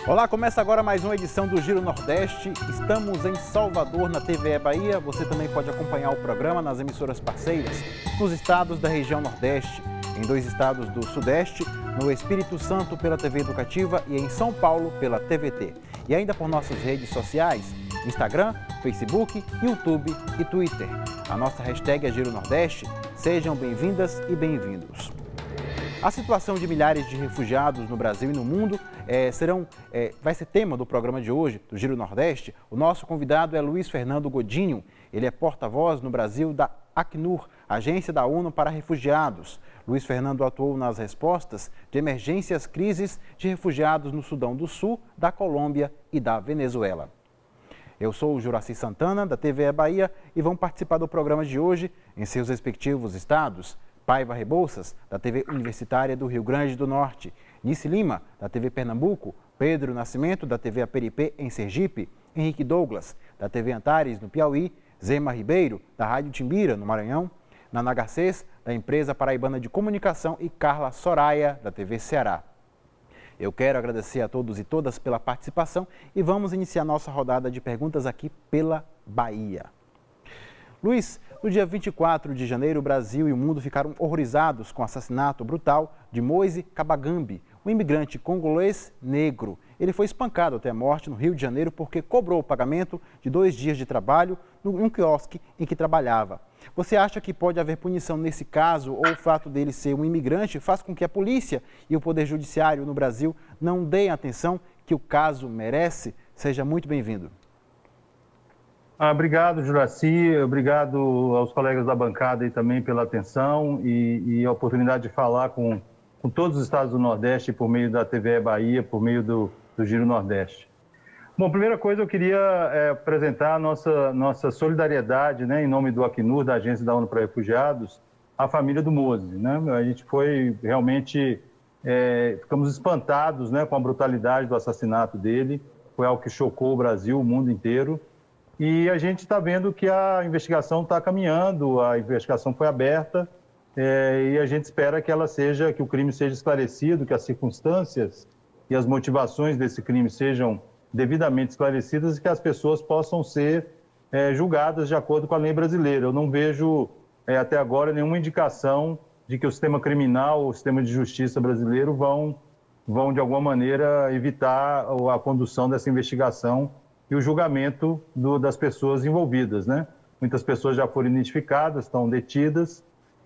Olá, começa agora mais uma edição do Giro Nordeste. Estamos em Salvador, na TVE Bahia. Você também pode acompanhar o programa nas emissoras parceiras, nos estados da região Nordeste, em 2 estados do Sudeste, no Espírito Santo pela TV Educativa e em São Paulo pela TVT. E ainda por nossas redes sociais, Instagram, Facebook, YouTube e Twitter. A nossa hashtag é Giro Nordeste. Sejam bem-vindas e bem-vindos. A situação de milhares de refugiados no Brasil e no mundo vai ser tema do programa de hoje, do Giro Nordeste. O nosso convidado é Luiz Fernando Godinho. Ele é porta-voz no Brasil da Acnur, Agência da ONU para Refugiados. Luiz Fernando atuou nas respostas de emergências, crises de refugiados no Sudão do Sul, da Colômbia e da Venezuela. Eu sou o Juraci Santana, da TVE Bahia, e vão participar do programa de hoje em seus respectivos estados. Paiva Rebouças, da TV Universitária do Rio Grande do Norte, Nice Lima, da TV Pernambuco, Pedro Nascimento, da TV Aperipê, em Sergipe, Henrique Douglas, da TV Antares, no Piauí, Zema Ribeiro, da Rádio Timbira, no Maranhão, Naná Garcês, da Empresa Paraibana de Comunicação e Carla Soraya, da TV Ceará. Eu quero agradecer a todos e todas pela participação e vamos iniciar nossa rodada de perguntas aqui pela Bahia. Luiz, no dia 24 de janeiro, o Brasil e o mundo ficaram horrorizados com o assassinato brutal de Moise Kabagambi, um imigrante congolês negro. Ele foi espancado até a morte no Rio de Janeiro porque cobrou o pagamento de 2 dias de trabalho num quiosque em que trabalhava. Você acha que pode haver punição nesse caso ou o fato dele ser um imigrante faz com que a polícia e o Poder Judiciário no Brasil não deem a atenção que o caso merece? Seja muito bem-vindo. Obrigado, Juraci. Obrigado aos colegas da bancada aí também pela atenção e a oportunidade de falar com todos os estados do Nordeste por meio da TVE Bahia, por meio do Giro Nordeste. Bom, primeira coisa, eu queria apresentar a nossa solidariedade, né, em nome do Acnur, da Agência da ONU para Refugiados, à família do Moise, né? A gente foi realmente, ficamos espantados, né, com a brutalidade do assassinato dele. Foi algo que chocou o Brasil, o mundo inteiro. E a gente está vendo que a investigação está caminhando, a investigação foi aberta e a gente espera que que o crime seja esclarecido, que as circunstâncias e as motivações desse crime sejam devidamente esclarecidas e que as pessoas possam ser julgadas de acordo com a lei brasileira. Eu não vejo até agora nenhuma indicação de que o sistema criminal, o sistema de justiça brasileiro vão de alguma maneira evitar a condução dessa investigação e o julgamento das pessoas envolvidas, né? Muitas pessoas já foram identificadas, estão detidas,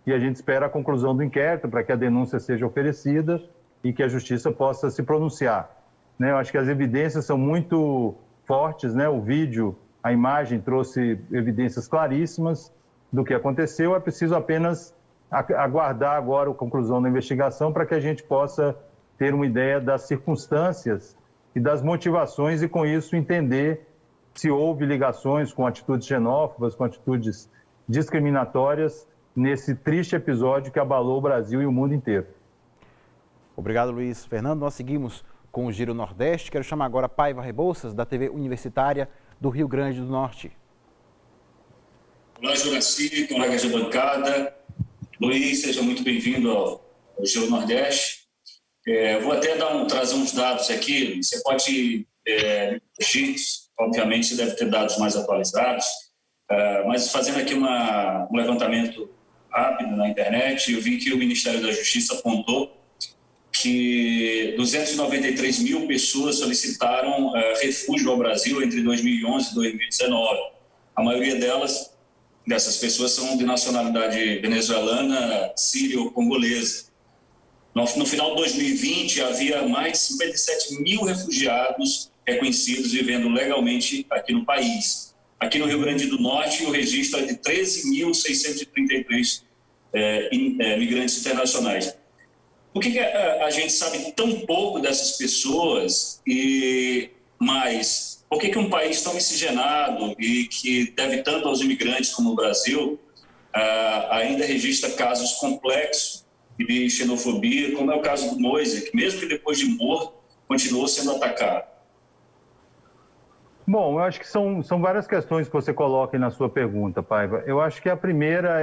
e a gente espera a conclusão do inquérito para que a denúncia seja oferecida e que a justiça possa se pronunciar, né? Eu acho que as evidências são muito fortes, né? O vídeo, a imagem trouxe evidências claríssimas do que aconteceu. É preciso apenas aguardar agora a conclusão da investigação para que a gente possa ter uma ideia das circunstâncias e das motivações e, com isso, entender se houve ligações com atitudes xenófobas, com atitudes discriminatórias nesse triste episódio que abalou o Brasil e o mundo inteiro. Obrigado, Luiz Fernando. Nós seguimos com o Giro Nordeste. Quero chamar agora Paiva Rebouças, da TV Universitária do Rio Grande do Norte. Olá, Juraci, colegas de bancada. Luiz, seja muito bem-vindo ao Giro Nordeste. Vou até trazer uns dados aqui, você pode corrigir, obviamente você deve ter dados mais atualizados, mas fazendo aqui um levantamento rápido na internet, eu vi que o Ministério da Justiça apontou que 293 mil pessoas solicitaram refúgio ao Brasil entre 2011 e 2019. A maioria dessas pessoas são de nacionalidade venezuelana, síria ou congolesa. No final de 2020, havia mais de 57 mil refugiados reconhecidos vivendo legalmente aqui no país. Aqui no Rio Grande do Norte, o registro é de 13.633 migrantes internacionais. Por que a gente sabe tão pouco dessas pessoas mas por que um país tão miscigenado e que deve tanto aos imigrantes como o Brasil ainda registra casos complexos de xenofobia, como é o caso do Moise, que mesmo que depois de morto, continuou sendo atacado? Bom, eu acho que são várias questões que você coloca aí na sua pergunta, Paiva. Eu acho que a primeira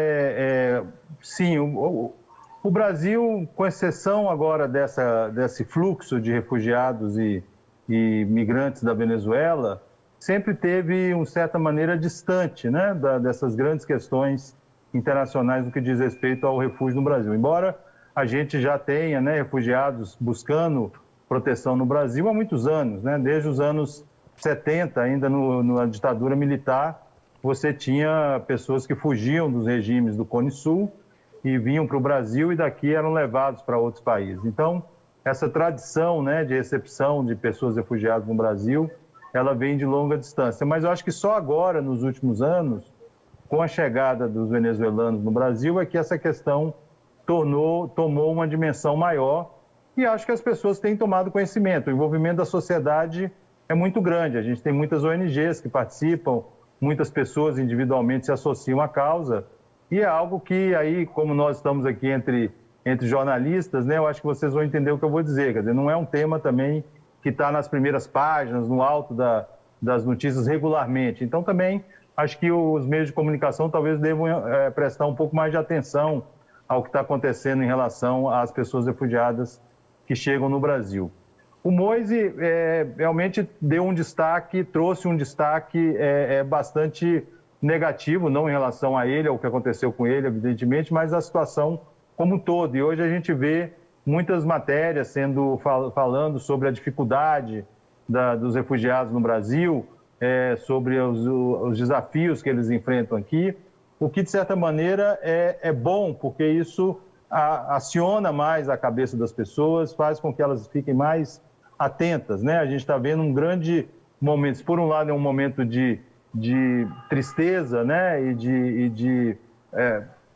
sim, o Brasil, com exceção agora desse fluxo de refugiados e e migrantes da Venezuela, sempre teve, de certa maneira, distante, né, dessas grandes questões internacionais no que diz respeito ao refúgio no Brasil. Embora a gente já tenha, né, refugiados buscando proteção no Brasil há muitos anos, né, desde os anos 70, ainda na ditadura militar, você tinha pessoas que fugiam dos regimes do Cone Sul e vinham para o Brasil e daqui eram levados para outros países. Então, essa tradição, né, de recepção de pessoas refugiadas no Brasil, ela vem de longa distância. Mas eu acho que só agora, nos últimos anos, com a chegada dos venezuelanos no Brasil, é que essa questão tomou uma dimensão maior e acho que as pessoas têm tomado conhecimento. O envolvimento da sociedade é muito grande. A gente tem muitas ONGs que participam, muitas pessoas individualmente se associam à causa e é algo que aí, como nós estamos aqui entre jornalistas, né, eu acho que vocês vão entender o que eu vou dizer. Quer dizer, não é um tema também que está nas primeiras páginas, no alto das notícias regularmente. Então, também acho que os meios de comunicação talvez devam prestar um pouco mais de atenção ao que está acontecendo em relação às pessoas refugiadas que chegam no Brasil. O Moise realmente deu um destaque, trouxe um destaque bastante negativo, não em relação a ele, ao que aconteceu com ele, evidentemente, mas a situação como um todo. E hoje a gente vê muitas matérias falando sobre a dificuldade dos refugiados no Brasil, sobre os desafios que eles enfrentam aqui, o que, de certa maneira, é bom, porque isso aciona mais a cabeça das pessoas, faz com que elas fiquem mais atentas, né? A gente está vendo um grande momento, por um lado é um momento de tristeza, né?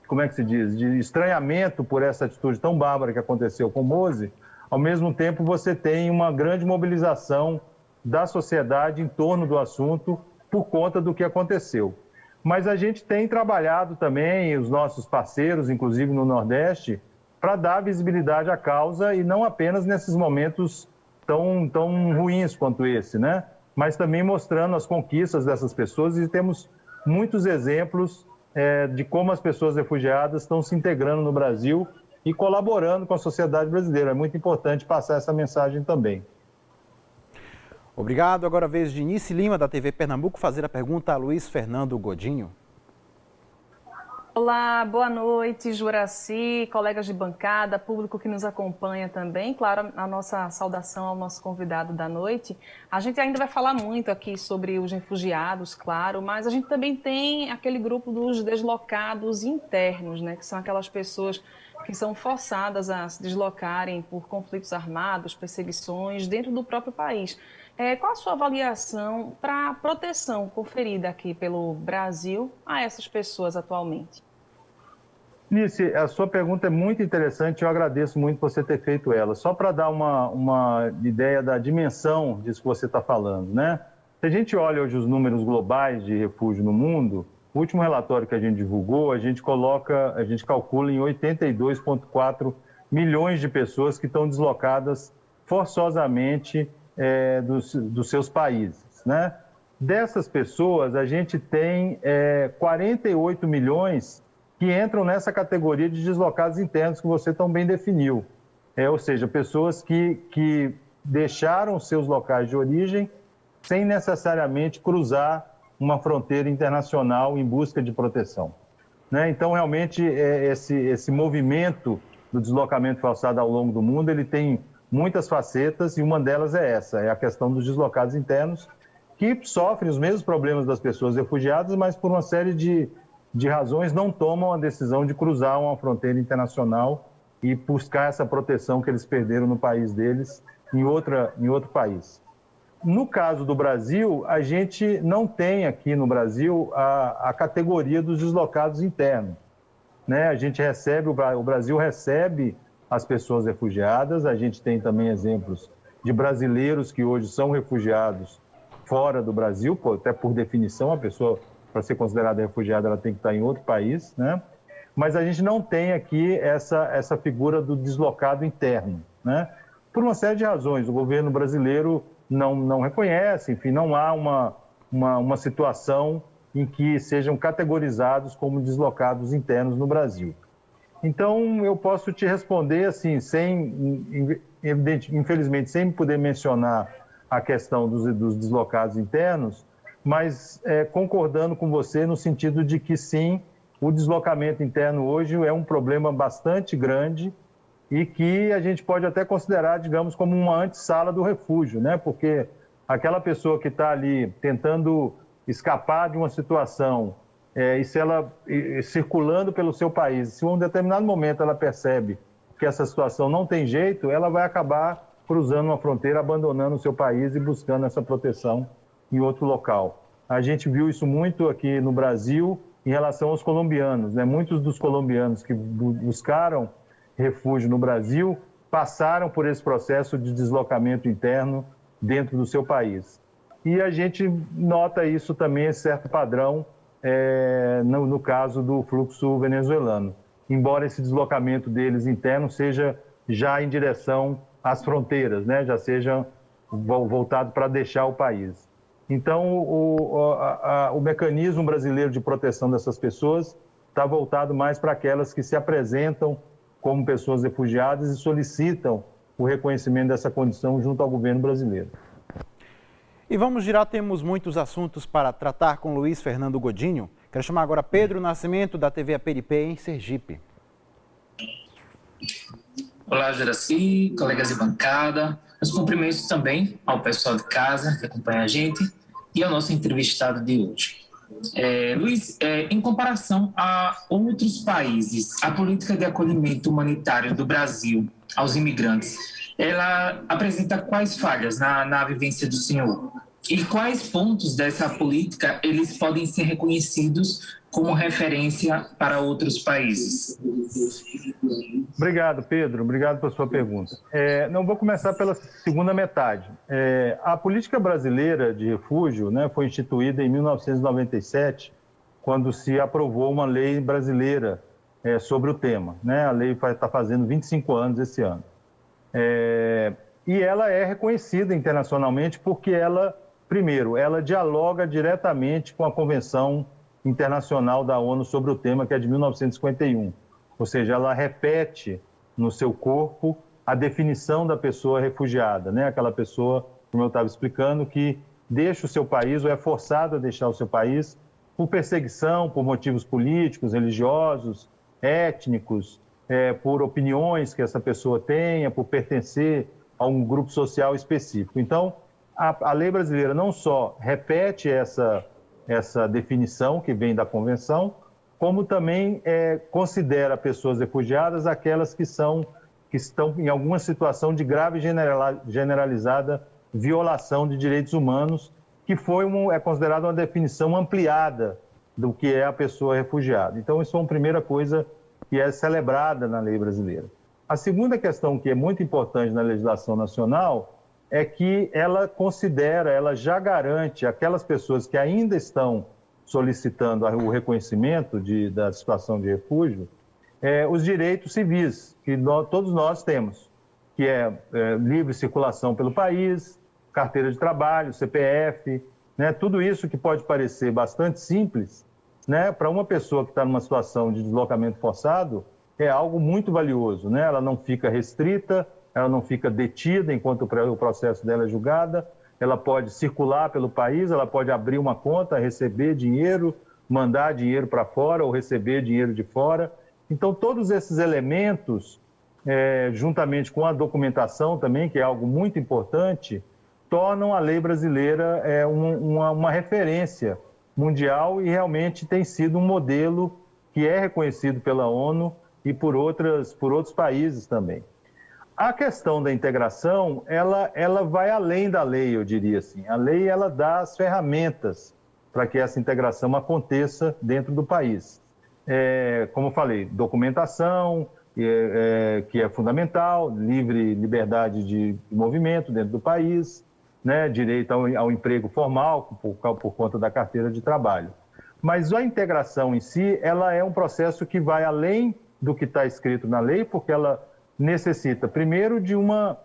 Como é que se diz? De estranhamento por essa atitude tão bárbara que aconteceu com o Moise. Ao mesmo tempo, você tem uma grande mobilização da sociedade em torno do assunto por conta do que aconteceu. Mas a gente tem trabalhado também, os nossos parceiros, inclusive no Nordeste, para dar visibilidade à causa e não apenas nesses momentos tão ruins quanto esse, né? Mas também mostrando as conquistas dessas pessoas e temos muitos exemplos de como as pessoas refugiadas estão se integrando no Brasil e colaborando com a sociedade brasileira. É muito importante passar essa mensagem também. Obrigado. Agora a vez de Nice Lima, da TV Pernambuco, fazer a pergunta a Luiz Fernando Godinho. Olá, boa noite, Juraci, colegas de bancada, público que nos acompanha também. Claro, a nossa saudação ao nosso convidado da noite. A gente ainda vai falar muito aqui sobre os refugiados, claro, mas a gente também tem aquele grupo dos deslocados internos, né, que são aquelas pessoas que são forçadas a se deslocarem por conflitos armados, perseguições dentro do próprio país. Qual a sua avaliação para a proteção conferida aqui pelo Brasil a essas pessoas atualmente? Nice, a sua pergunta é muito interessante e eu agradeço muito por você ter feito ela. Só para dar uma ideia da dimensão disso que você está falando, né? Se a gente olha hoje os números globais de refúgio no mundo, o último relatório que a gente divulgou, a gente calcula em 82,4 milhões de pessoas que estão deslocadas forçosamente dos seus países, né? Dessas pessoas, a gente tem 48 milhões que entram nessa categoria de deslocados internos que você tão bem definiu. Ou seja, pessoas que deixaram seus locais de origem sem necessariamente cruzar uma fronteira internacional em busca de proteção, né? Então, realmente, esse movimento do deslocamento forçado ao longo do mundo, ele tem muitas facetas e uma delas é essa, é a questão dos deslocados internos, que sofrem os mesmos problemas das pessoas refugiadas, mas por uma série de razões não tomam a decisão de cruzar uma fronteira internacional e buscar essa proteção que eles perderam no país deles em outro país. No caso do Brasil, a gente não tem aqui no Brasil a categoria dos deslocados internos, né? O Brasil recebe as pessoas refugiadas, a gente tem também exemplos de brasileiros que hoje são refugiados fora do Brasil, até por definição, a pessoa, para ser considerada refugiada, ela tem que estar em outro país, né? Mas a gente não tem aqui essa figura do deslocado interno, né? Por uma série de razões. O governo brasileiro não reconhece, enfim, não há uma situação em que sejam categorizados como deslocados internos no Brasil. Então, eu posso te responder assim, infelizmente, sem poder mencionar a questão dos deslocados internos, mas concordando com você no sentido de que sim, o deslocamento interno hoje é um problema bastante grande e que a gente pode até considerar, digamos, como uma antessala do refúgio, né? Porque aquela pessoa que está ali tentando escapar de uma situação e se ela circulando pelo seu país, se em um determinado momento ela percebe que essa situação não tem jeito, ela vai acabar cruzando uma fronteira, abandonando o seu país e buscando essa proteção em outro local. A gente viu isso muito aqui no Brasil em relação aos colombianos, né? Muitos dos colombianos que buscaram refúgio no Brasil passaram por esse processo de deslocamento interno dentro do seu país. E a gente nota isso também, esse certo padrão, no caso do fluxo venezuelano. Embora esse deslocamento deles interno seja já em direção às fronteiras, né? Já seja voltado para deixar o país. Então, o mecanismo brasileiro de proteção dessas pessoas está voltado mais para aquelas que se apresentam como pessoas refugiadas e solicitam o reconhecimento dessa condição junto ao governo brasileiro. E vamos girar, temos muitos assuntos para tratar com Luiz Fernando Godinho. Quero chamar agora Pedro Nascimento, da TV Aperipê, em Sergipe. Olá, Juraci, colegas de bancada. Os cumprimentos também ao pessoal de casa que acompanha a gente e ao nosso entrevistado de hoje. Luiz, em comparação a outros países, a política de acolhimento humanitário do Brasil aos imigrantes, ela apresenta quais falhas na vivência do senhor? E quais pontos dessa política eles podem ser reconhecidos como referência para outros países? Obrigado, Pedro. Obrigado pela sua pergunta. Não vou começar pela segunda metade. A política brasileira de refúgio, né, foi instituída em 1997, quando se aprovou uma lei brasileira sobre o tema, né? A lei está fazendo 25 anos esse ano. E ela é reconhecida internacionalmente porque ela, primeiro, ela dialoga diretamente com a Convenção Internacional da ONU sobre o tema, que é de 1951. Ou seja, ela repete no seu corpo a definição da pessoa refugiada, né? Aquela pessoa, como eu estava explicando, que deixa o seu país ou é forçada a deixar o seu país por perseguição, por motivos políticos, religiosos, étnicos, por opiniões que essa pessoa tenha, por pertencer a um grupo social específico. Então, a lei brasileira não só repete essa definição que vem da Convenção, como também considera pessoas refugiadas aquelas que estão em alguma situação de grave generalizada violação de direitos humanos, que é considerada uma definição ampliada do que é a pessoa refugiada. Então, isso é uma primeira coisa que é celebrada na lei brasileira. A segunda questão que é muito importante na legislação nacional é que ela já garante aquelas pessoas que ainda estão solicitando o reconhecimento da situação de refúgio, os direitos civis que todos nós temos, que é livre circulação pelo país, carteira de trabalho, CPF, né? Tudo isso que pode parecer bastante simples, né? Para uma pessoa que está numa situação de deslocamento forçado, é algo muito valioso, né? Ela não fica restrita, ela não fica detida enquanto o processo dela é julgada, ela pode circular pelo país, ela pode abrir uma conta, receber dinheiro, mandar dinheiro para fora ou receber dinheiro de fora. Então, todos esses elementos, juntamente com a documentação também, que é algo muito importante, tornam a lei brasileira uma referência mundial e realmente tem sido um modelo que é reconhecido pela ONU e por outros países também. A questão da integração, ela vai além da lei, eu diria assim. A lei, ela dá as ferramentas para que essa integração aconteça dentro do país. Como eu falei, documentação, que é fundamental, liberdade de movimento dentro do país, né? Direito ao emprego formal, por conta da carteira de trabalho. Mas a integração em si, ela é um processo que vai além do que está escrito na lei, porque ela necessita, primeiro, de uma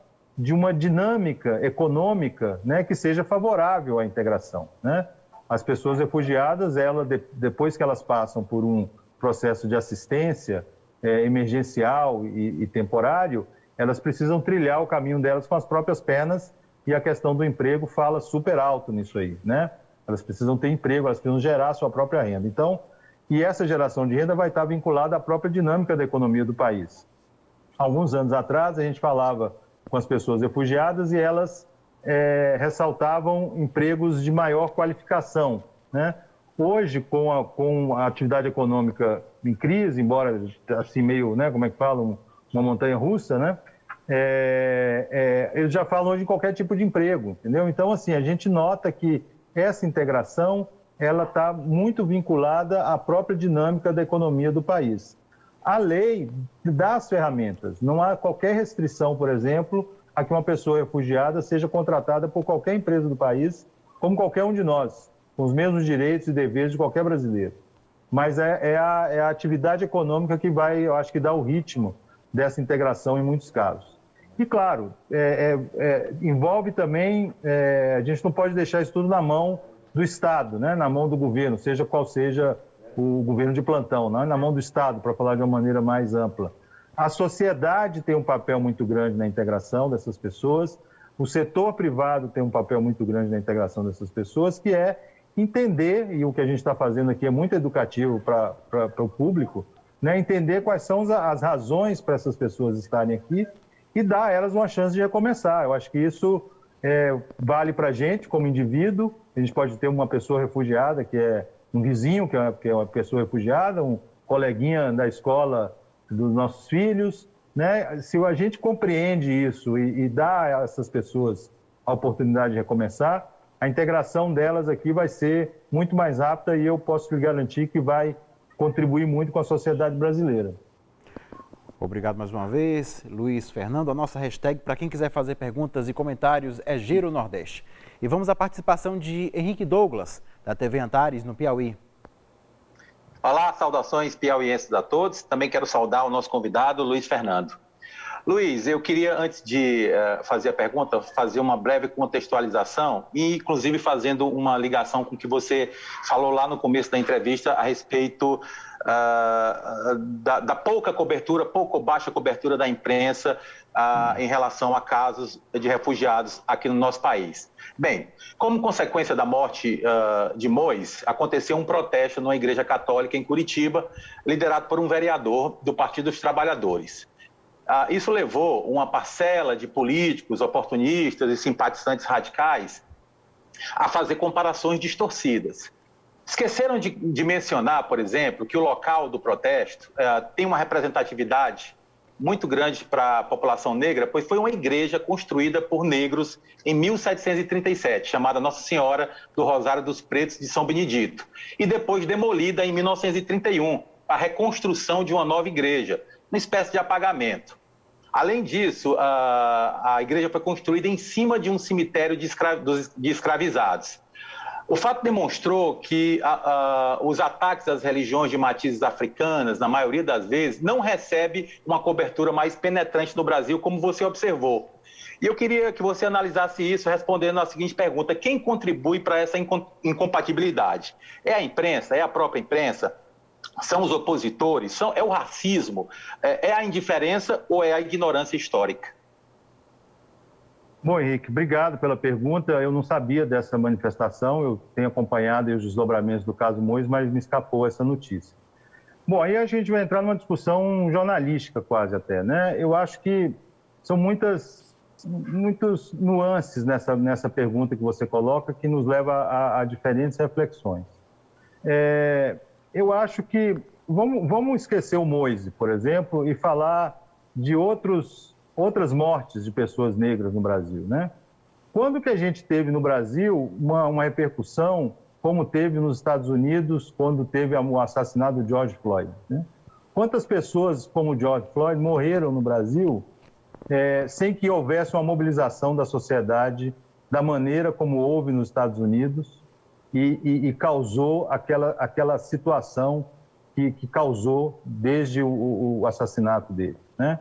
dinâmica econômica, né, que seja favorável à integração, né? As pessoas refugiadas, depois que elas passam por um processo de assistência emergencial e temporário, elas precisam trilhar o caminho delas com as próprias pernas e a questão do emprego fala super alto nisso aí, né? Elas precisam ter emprego, elas precisam gerar a sua própria renda. Então, e essa geração de renda vai estar vinculada à própria dinâmica da economia do país. Alguns anos atrás, a gente falava com as pessoas refugiadas e elas ressaltavam empregos de maior qualificação, né? Hoje, com a atividade econômica em crise, embora assim meio, né, como é que falam, uma montanha russa, né? Eles já falam hoje em qualquer tipo de emprego, entendeu? Então, assim, a gente nota que essa integração, ela está muito vinculada à própria dinâmica da economia do país. A lei dá as ferramentas, não há qualquer restrição, por exemplo, a que uma pessoa refugiada seja contratada por qualquer empresa do país, como qualquer um de nós, com os mesmos direitos e deveres de qualquer brasileiro. Mas é a atividade econômica que vai, eu acho que dá o ritmo dessa integração em muitos casos. E, claro, envolve também, a gente não pode deixar isso tudo na mão do Estado, né? Na mão do governo, seja qual seja o governo de plantão, não é na mão do Estado, para falar de uma maneira mais ampla. A sociedade tem um papel muito grande na integração dessas pessoas, o setor privado tem um papel muito grande na integração dessas pessoas, que é entender, e o que a gente está fazendo aqui é muito educativo para o público, né? Entender quais são as razões para essas pessoas estarem aqui e dar a elas uma chance de recomeçar. Eu acho que isso vale para a gente como indivíduo. A gente pode ter uma pessoa refugiada, que é um vizinho, que é uma pessoa refugiada, um coleguinha da escola dos nossos filhos, né? Se a gente compreende isso e dá a essas pessoas a oportunidade de recomeçar, a integração delas aqui vai ser muito mais rápida e eu posso lhe garantir que vai contribuir muito com a sociedade brasileira. Obrigado mais uma vez, Luiz Fernando. A nossa hashtag, para quem quiser fazer perguntas e comentários, é Giro Nordeste. E vamos à participação de Henrique Douglas, da TV Antares, no Piauí. Olá, saudações piauienses a todos. Também quero saudar o nosso convidado, Luiz Fernando. Luiz, eu queria, antes de fazer a pergunta, fazer uma breve contextualização e, inclusive, fazendo uma ligação com o que você falou lá no começo da entrevista a respeito da pouca cobertura, pouco ou baixa cobertura da imprensa em relação a casos de refugiados aqui no nosso país. Bem, como consequência da morte de Mois, aconteceu um protesto numa igreja católica em Curitiba, liderado por um vereador do Partido dos Trabalhadores. Isso levou uma parcela de políticos, oportunistas e simpatizantes radicais a fazer comparações distorcidas. Esqueceram de mencionar, por exemplo, que o local do protesto tem uma representatividade muito grande para a população negra, pois foi uma igreja construída por negros em 1737, chamada Nossa Senhora do Rosário dos Pretos de São Benedito, e depois demolida em 1931, a reconstrução de uma nova igreja, uma espécie de apagamento. Além disso, a igreja foi construída em cima de um cemitério de escravizados. O fato demonstrou que os ataques às religiões de matizes africanas, na maioria das vezes, não recebem uma cobertura mais penetrante no Brasil, como você observou. E eu queria que você analisasse isso respondendo a seguinte pergunta: quem contribui para essa incompatibilidade? É a imprensa? É a própria imprensa? São os opositores? É o racismo? É a indiferença ou é a ignorância histórica? Bom, Henrique, obrigado pela pergunta. Eu não sabia dessa manifestação, eu tenho acompanhado os desdobramentos do caso Mois, mas me escapou essa notícia. Bom, aí a gente vai entrar numa discussão jornalística quase até, né? Eu acho que são muitos nuances nessa pergunta que você coloca que nos leva a diferentes reflexões. Eu acho que vamos esquecer o Moise, por exemplo, e falar de outras mortes de pessoas negras no Brasil, né? Quando que a gente teve no Brasil uma repercussão como teve nos Estados Unidos quando teve o assassinato de George Floyd, né? Quantas pessoas como George Floyd morreram no Brasil sem que houvesse uma mobilização da sociedade da maneira como houve nos Estados Unidos e causou aquela situação que causou desde o assassinato dele, né?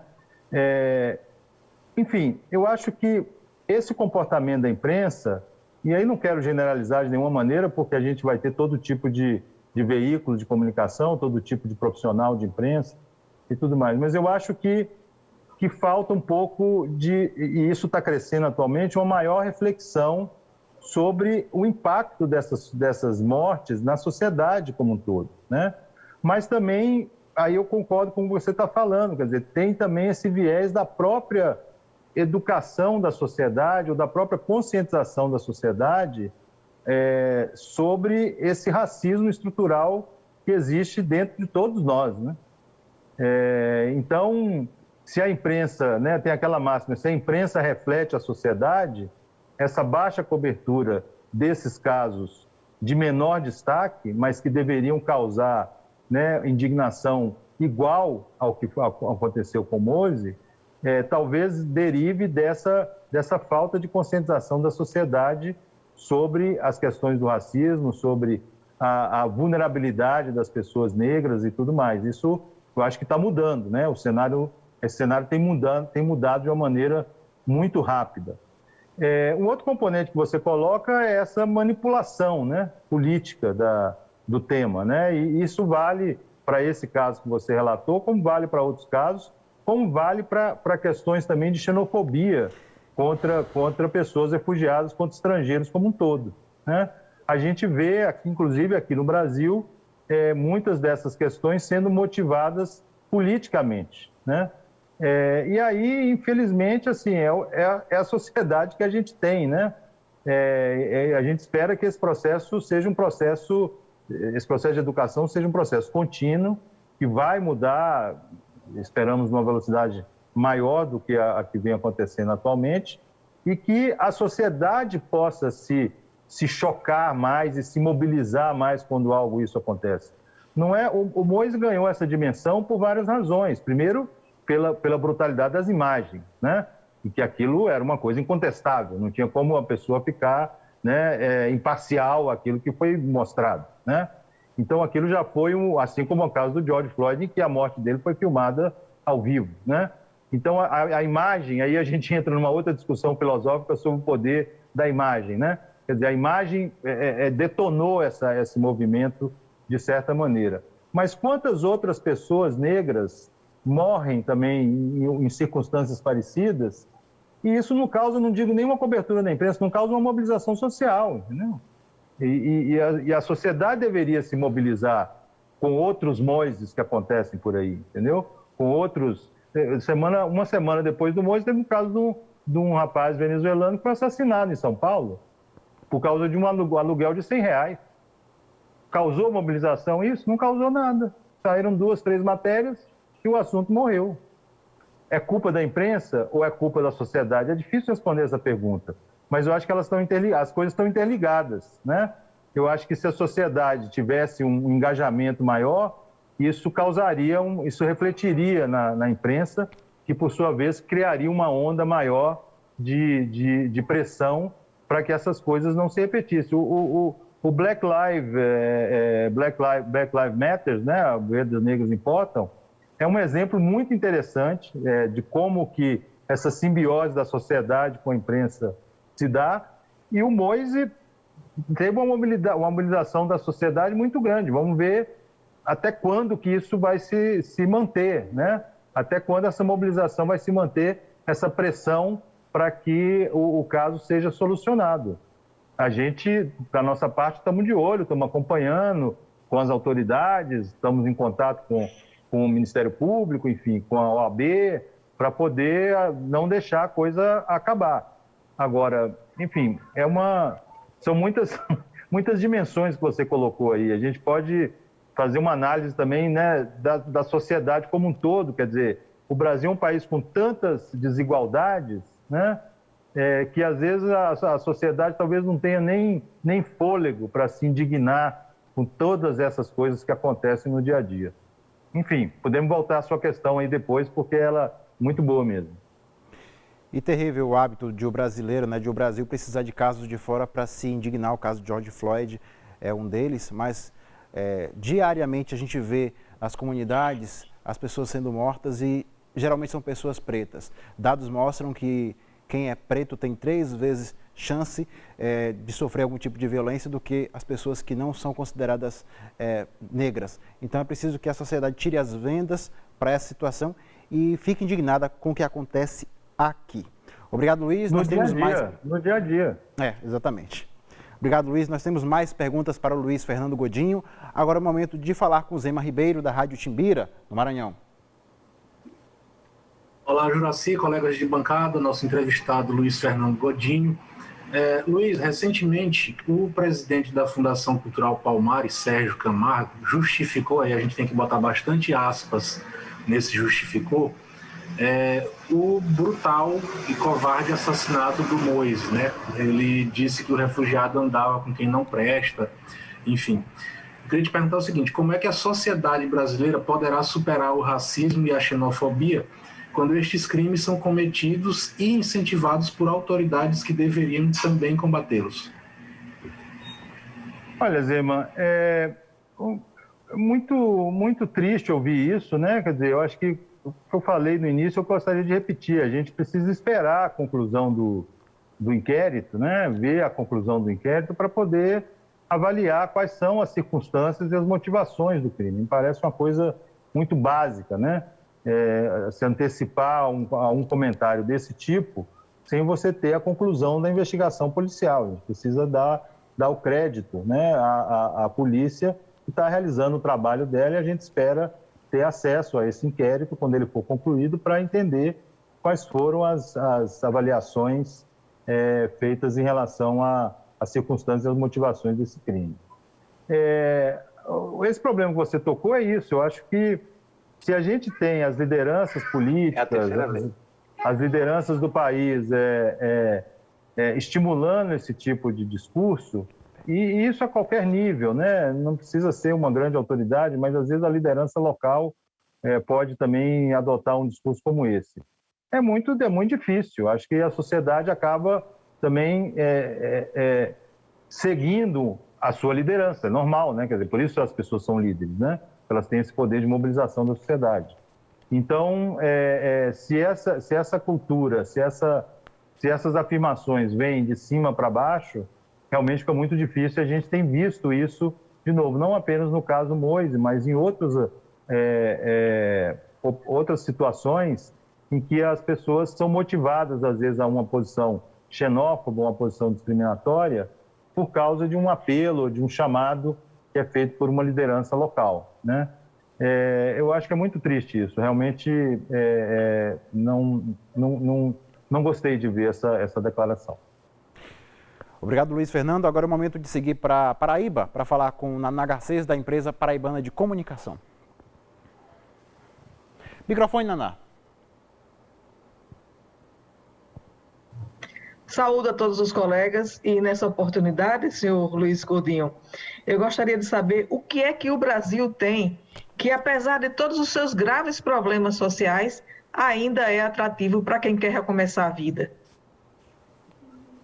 Enfim, eu acho que esse comportamento da imprensa, e aí não quero generalizar de nenhuma maneira, porque a gente vai ter todo tipo de veículo de comunicação, todo tipo de profissional de imprensa e tudo mais, mas eu acho que que falta um pouco e isso está crescendo atualmente, uma maior reflexão sobre o impacto dessas mortes na sociedade como um todo, né? Mas também, aí eu concordo com o que você está falando, quer dizer, tem também esse viés da própria educação da sociedade ou da própria conscientização da sociedade sobre esse racismo estrutural que existe dentro de todos nós, né? Então, se a imprensa, né, tem aquela máxima, se a imprensa reflete a sociedade, essa baixa cobertura desses casos de menor destaque, mas que deveriam causar, né, indignação igual ao que aconteceu com o Mose, talvez derive dessa falta de conscientização da sociedade sobre as questões do racismo, sobre a vulnerabilidade das pessoas negras e tudo mais. Isso eu acho que está mudando, né? Esse cenário tem mudado de uma maneira muito rápida. Um outro componente que você coloca é essa manipulação, né, política do tema, né? E isso vale para esse caso que você relatou, como vale para outros casos, como vale para questões também de xenofobia contra pessoas refugiadas, contra estrangeiros como um todo, né? A gente vê, inclusive aqui no Brasil, muitas dessas questões sendo motivadas politicamente, né? E aí, infelizmente, assim, é a sociedade que a gente tem, né? A gente espera que esse processo de educação seja um processo contínuo, que vai mudar, esperamos, numa velocidade maior do que a que vem acontecendo atualmente, e que a sociedade possa se chocar mais e se mobilizar mais quando algo isso acontece. Não é, o Mose ganhou essa dimensão por várias razões. Primeiro, pela brutalidade das imagens, né? E que aquilo era uma coisa incontestável, não tinha como a pessoa ficar, né, imparcial àquilo que foi mostrado, né? Então aquilo já foi, assim como o caso do George Floyd, em que a morte dele foi filmada ao vivo, né? Então a imagem, aí a gente entra numa outra discussão filosófica sobre o poder da imagem, né? Quer dizer, a imagem detonou esse movimento de certa maneira. Mas quantas outras pessoas negras morrem também em circunstâncias parecidas, e isso não causa, não digo nenhuma cobertura da imprensa, não causa uma mobilização social, entendeu? E a sociedade deveria se mobilizar com outros Moises que acontecem por aí, entendeu? Com outros... Uma semana depois do Mose, teve um caso de um rapaz venezuelano que foi assassinado em São Paulo por causa de um aluguel de R$100. Causou mobilização isso? Não causou nada. Saíram 2, 3 matérias e o assunto morreu. É culpa da imprensa ou é culpa da sociedade? É difícil responder essa pergunta, mas eu acho que as coisas estão interligadas, né? Eu acho que se a sociedade tivesse um engajamento maior, isso refletiria na imprensa, que por sua vez criaria uma onda maior de pressão para que essas coisas não se repetissem. O Black Lives Matter, né? Vidas Negras Importam, é um exemplo muito interessante de como que essa simbiose da sociedade com a imprensa se dá, e o Mose teve uma mobilização da sociedade muito grande. Vamos ver até quando que isso vai se manter, né? Até quando essa mobilização vai se manter, essa pressão para que o caso seja solucionado. A gente, da nossa parte, estamos de olho, estamos acompanhando com as autoridades, estamos em contato com o Ministério Público, enfim, com a OAB, para poder não deixar a coisa acabar. Agora, enfim, são muitas dimensões que você colocou aí. A gente pode fazer uma análise também, né, da sociedade como um todo. Quer dizer, o Brasil é um país com tantas desigualdades, né, que às vezes a sociedade talvez não tenha nem fôlego para se indignar com todas essas coisas que acontecem no dia a dia. Enfim, podemos voltar à sua questão aí depois, porque ela é muito boa mesmo. E terrível o hábito de o brasileiro, né, de o Brasil precisar de casos de fora para se indignar. O caso de George Floyd é um deles, mas diariamente a gente vê as comunidades, as pessoas sendo mortas, e geralmente são pessoas pretas. Dados mostram que quem é preto tem 3 vezes chance de sofrer algum tipo de violência do que as pessoas que não são consideradas negras. Então é preciso que a sociedade tire as vendas para essa situação e fica indignada com o que acontece aqui. Obrigado, Luiz. No dia a dia. Exatamente. Obrigado, Luiz. Nós temos mais perguntas para o Luiz Fernando Godinho. Agora é o momento de falar com o Zema Ribeiro, da Rádio Timbira, no Maranhão. Olá, Juraci, colegas de bancada, nosso entrevistado Luiz Fernando Godinho. Luiz, recentemente, o presidente da Fundação Cultural Palmares, Sérgio Camargo, justificou, aí a gente tem que botar bastante aspas nesse justificou, o brutal e covarde assassinato do Moise, né? Ele disse que o refugiado andava com quem não presta, enfim. Eu queria te perguntar o seguinte, como é que a sociedade brasileira poderá superar o racismo e a xenofobia quando estes crimes são cometidos e incentivados por autoridades que deveriam também combatê-los? Olha, Zema, muito triste ouvir isso, né? Quer dizer, eu acho que o que eu falei no início eu gostaria de repetir. A gente precisa esperar a conclusão do inquérito, né? Ver a conclusão do inquérito para poder avaliar quais são as circunstâncias e as motivações do crime. Me parece uma coisa muito básica, né? Se antecipar a um comentário desse tipo sem você ter a conclusão da investigação policial. A gente precisa dar o crédito, né, à polícia que está realizando o trabalho dela, e a gente espera ter acesso a esse inquérito quando ele for concluído para entender quais foram as avaliações feitas em relação às circunstâncias e às motivações desse crime. Esse problema que você tocou é isso. Eu acho que se a gente tem as lideranças políticas, as lideranças do país estimulando esse tipo de discurso, e isso a qualquer nível, né? Não precisa ser uma grande autoridade, mas às vezes a liderança local pode também adotar um discurso como esse. É muito difícil. Acho que a sociedade acaba também seguindo a sua liderança. É normal, né? Quer dizer, por isso as pessoas são líderes, né? Elas têm esse poder de mobilização da sociedade. Então, se essa cultura, se essas afirmações vêm de cima para baixo, realmente fica muito difícil. A gente tem visto isso, de novo, não apenas no caso Moise, mas em outras situações em que as pessoas são motivadas, às vezes, a uma posição xenófoba, uma posição discriminatória, por causa de um apelo, de um chamado que é feito por uma liderança local, né? Eu acho que é muito triste isso. Realmente não gostei de ver essa declaração. Obrigado, Luiz Fernando. Agora é o momento de seguir para Paraíba, para falar com Naná Garcês, da empresa Paraibana de Comunicação. Microfone, Naná. Saúdo a todos os colegas e, nessa oportunidade, senhor Luiz Godinho, eu gostaria de saber o que é que o Brasil tem que, apesar de todos os seus graves problemas sociais, ainda é atrativo para quem quer recomeçar a vida.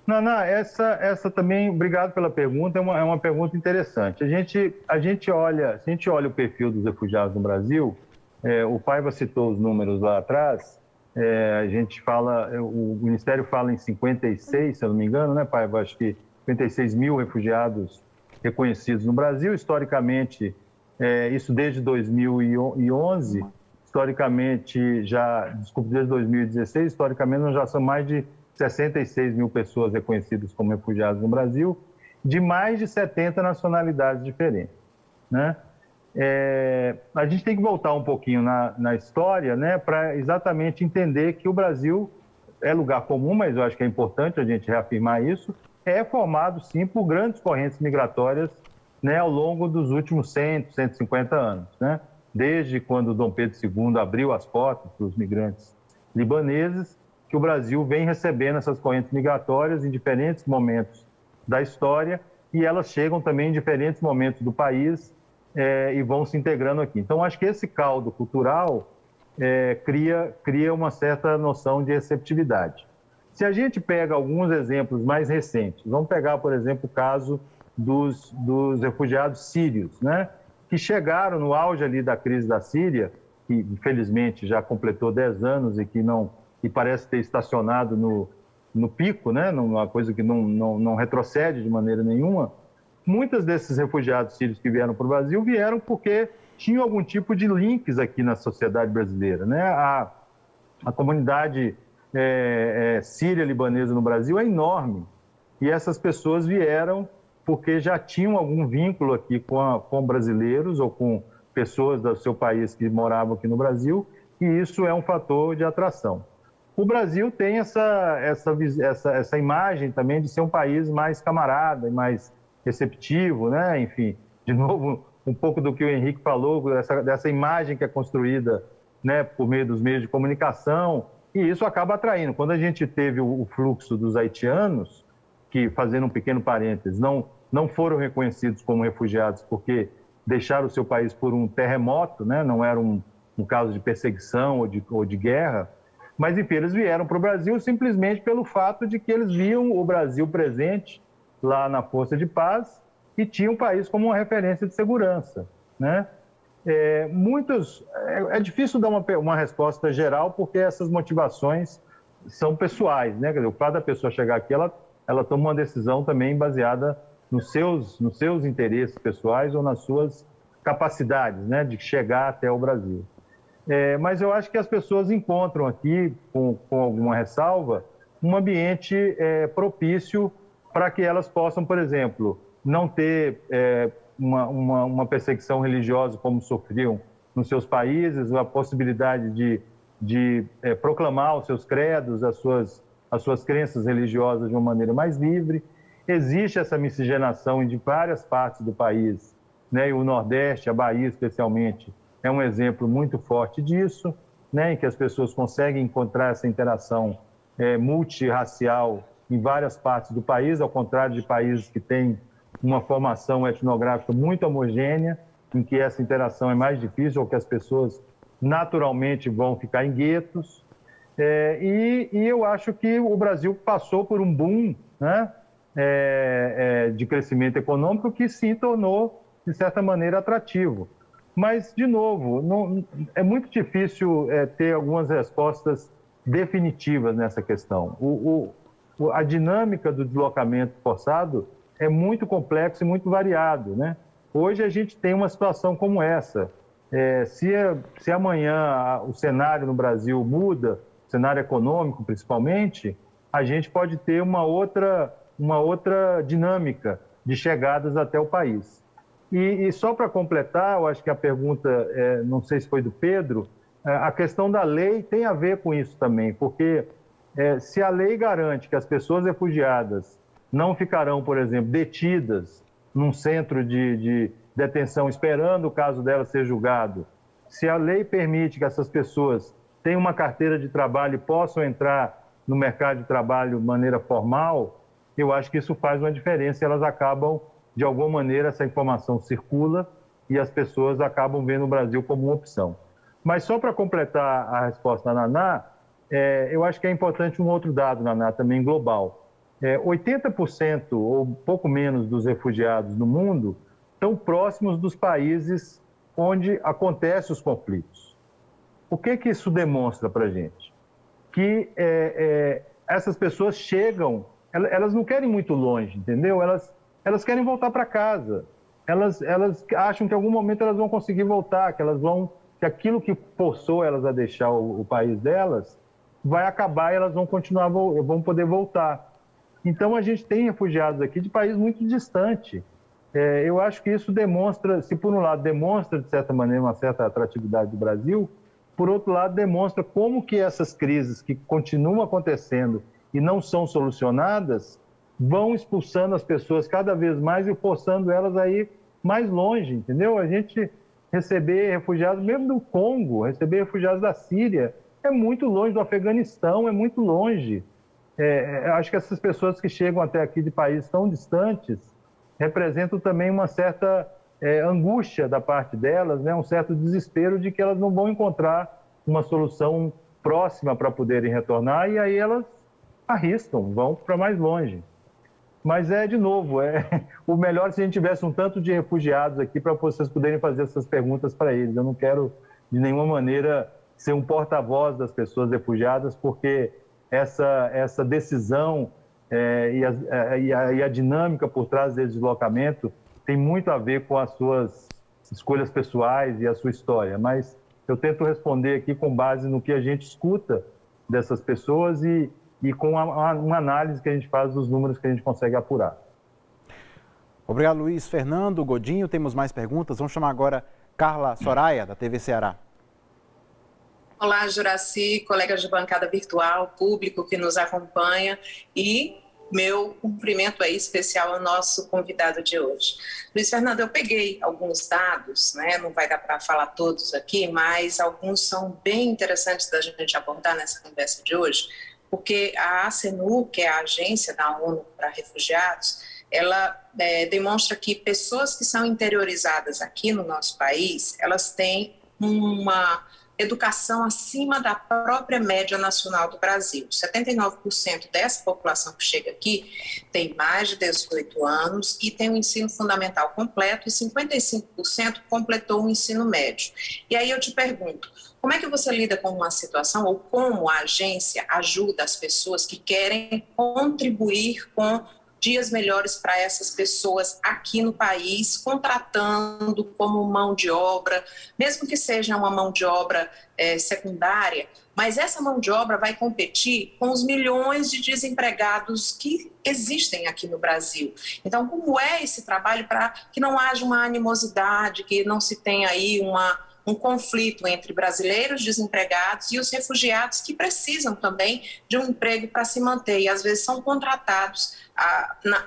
Naná, essa também, obrigado pela pergunta, é uma pergunta interessante. A gente olha o perfil dos refugiados no Brasil, o Paiva citou os números lá atrás. A gente fala, o Ministério fala em 56, se eu não me engano, né, Paiva? Acho que 56 mil refugiados reconhecidos no Brasil. Historicamente, isso desde 2011, desde 2016, historicamente nós já somos mais de 66 mil pessoas reconhecidas como refugiados no Brasil, de mais de 70 nacionalidades diferentes, né? A gente tem que voltar um pouquinho na história, né, para exatamente entender que o Brasil é lugar comum, mas eu acho que é importante a gente reafirmar isso, é formado, sim, por grandes correntes migratórias, né, ao longo dos últimos 100, 150 anos, né? Desde quando Dom Pedro II abriu as portas para os migrantes libaneses, que o Brasil vem recebendo essas correntes migratórias em diferentes momentos da história, e elas chegam também em diferentes momentos do país, e vão se integrando aqui. Então, acho que esse caldo cultural cria uma certa noção de receptividade. Se a gente pega alguns exemplos mais recentes, vamos pegar, por exemplo, o caso dos refugiados sírios, né, que chegaram no auge ali da crise da Síria, que infelizmente já completou 10 anos e parece ter estacionado no pico, né, numa coisa que não retrocede de maneira nenhuma. Muitos desses refugiados sírios que vieram para o Brasil vieram porque tinham algum tipo de links aqui na sociedade brasileira, né? A comunidade síria libanesa no Brasil é enorme e essas pessoas vieram porque já tinham algum vínculo aqui com brasileiros ou com pessoas do seu país que moravam aqui no Brasil, e isso é um fator de atração. O Brasil tem essa imagem também de ser um país mais camarada e mais receptivo, né? Enfim, de novo, um pouco do que o Henrique falou, dessa imagem que é construída, né, por meio dos meios de comunicação, e isso acaba atraindo. Quando a gente teve o fluxo dos haitianos, que, fazendo um pequeno parênteses, não foram reconhecidos como refugiados porque deixaram o seu país por um terremoto, né? Não era um caso de perseguição ou de guerra, mas, enfim, eles vieram para o Brasil simplesmente pelo fato de que eles viam o Brasil presente lá na Força de Paz e tinham o país como uma referência de segurança, né? É difícil dar uma resposta geral porque essas motivações são pessoais, né? Quer dizer, o fato da pessoa chegar aqui, ela toma uma decisão também baseada nos seus interesses pessoais ou nas suas capacidades, né, de chegar até o Brasil. Mas eu acho que as pessoas encontram aqui, com alguma ressalva, um ambiente propício para que elas possam, por exemplo, não ter uma perseguição religiosa como sofriam nos seus países, a possibilidade de proclamar os seus credos, as suas crenças religiosas de uma maneira mais livre. Existe essa miscigenação de várias partes do país, né? E o Nordeste, a Bahia especialmente, é um exemplo muito forte disso, né? Em que as pessoas conseguem encontrar essa interação multirracial em várias partes do país, ao contrário de países que têm uma formação etnográfica muito homogênea, em que essa interação é mais difícil, ou que as pessoas naturalmente vão ficar em guetos. E eu acho que o Brasil passou por um boom, né? De crescimento econômico que se tornou, de certa maneira, atrativo. Mas, de novo, é muito difícil ter algumas respostas definitivas nessa questão. A dinâmica do deslocamento forçado é muito complexo e muito variado, né? Hoje a gente tem uma situação como essa. Se amanhã o cenário no Brasil muda, o cenário econômico principalmente, a gente pode ter uma outra dinâmica de chegadas até o país. E só para completar, eu acho que a pergunta, não sei se foi do Pedro, a questão da lei tem a ver com isso também, porque se a lei garante que as pessoas refugiadas não ficarão, por exemplo, detidas num centro de detenção esperando o caso dela ser julgado, se a lei permite que essas pessoas tenham uma carteira de trabalho e possam entrar no mercado de trabalho de maneira formal, eu acho que isso faz uma diferença e elas acabam, de alguma maneira, essa informação circula e as pessoas acabam vendo o Brasil como uma opção. Mas só para completar a resposta da Naná, eu acho que é importante um outro dado, Naná, também global. 80% ou pouco menos dos refugiados no mundo estão próximos dos países onde acontecem os conflitos. O que isso demonstra para a gente? Que essas pessoas chegam, elas não querem ir muito longe, entendeu? Elas querem voltar para casa. Elas acham que em algum momento elas vão conseguir voltar, que aquilo que forçou elas a deixar o país delas vai acabar e elas vão poder voltar. Então a gente tem refugiados aqui de país muito distante. Eu acho que isso demonstra, se por um lado demonstra de certa maneira uma certa atratividade do Brasil, por outro lado demonstra como que essas crises que continuam acontecendo e não são solucionadas vão expulsando as pessoas cada vez mais e forçando elas a ir mais longe, entendeu? A gente receber refugiados, mesmo do Congo, receber refugiados da Síria, é muito longe, do Afeganistão, é muito longe. Acho que essas pessoas que chegam até aqui de países tão distantes representam também uma certa angústia da parte delas, né? Um certo desespero de que elas não vão encontrar uma solução próxima para poderem retornar e aí elas arriscam, vão para mais longe. Mas de novo, o melhor se a gente tivesse um tanto de refugiados aqui para vocês poderem fazer essas perguntas para eles. Eu não quero, de nenhuma maneira, ser um porta-voz das pessoas refugiadas, porque essa decisão e a dinâmica por trás desse deslocamento tem muito a ver com as suas escolhas pessoais e a sua história, mas eu tento responder aqui com base no que a gente escuta dessas pessoas e com uma análise que a gente faz dos números que a gente consegue apurar. Obrigado, Luiz Fernando Godinho. Temos mais perguntas. Vamos chamar agora Carla Soraya, da TV Ceará. Olá, Juraci, colegas de bancada virtual, público que nos acompanha e meu cumprimento aí especial ao nosso convidado de hoje. Luiz Fernando, eu peguei alguns dados, né? Não vai dar para falar todos aqui, mas alguns são bem interessantes da gente abordar nessa conversa de hoje, porque a ACNUR, que é a Agência da ONU para Refugiados, ela demonstra que pessoas que são interiorizadas aqui no nosso país, elas têm uma educação acima da própria média nacional do Brasil. 79% dessa população que chega aqui tem mais de 18 anos e tem o ensino fundamental completo e 55% completou o ensino médio. E aí eu te pergunto, como é que você lida com uma situação ou como a agência ajuda as pessoas que querem contribuir com dias melhores para essas pessoas aqui no país, contratando como mão de obra, mesmo que seja uma mão de obra secundária, mas essa mão de obra vai competir com os milhões de desempregados que existem aqui no Brasil. Então, como é esse trabalho para que não haja uma animosidade, que não se tenha aí um conflito entre brasileiros desempregados e os refugiados que precisam também de um emprego para se manter e às vezes são contratados